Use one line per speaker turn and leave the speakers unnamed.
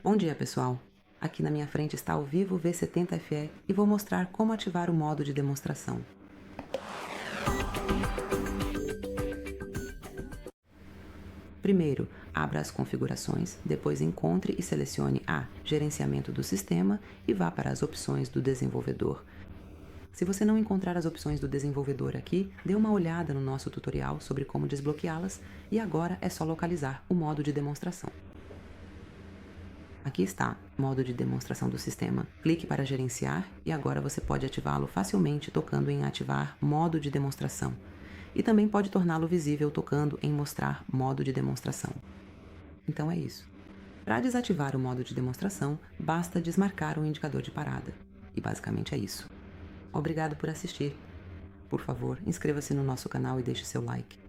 Bom dia, pessoal! Aqui na minha frente está o VIVO V70 FE e vou mostrar como ativar o modo de demonstração. Primeiro, abra as configurações, depois encontre e selecione a Gerenciamento do Sistema e vá para as opções do Desenvolvedor. Se você não encontrar as opções do Desenvolvedor aqui, dê uma olhada no nosso tutorial sobre como desbloqueá-las e agora é só localizar o modo de demonstração. Aqui está, modo de demonstração do sistema. Clique para gerenciar e agora você pode ativá-lo facilmente tocando em Ativar Modo de Demonstração. E também pode torná-lo visível tocando em Mostrar Modo de Demonstração. Então é isso. Para desativar o modo de demonstração, basta desmarcar o indicador de parada. E basicamente é isso. Obrigado por assistir. Por favor, inscreva-se no nosso canal e deixe seu like.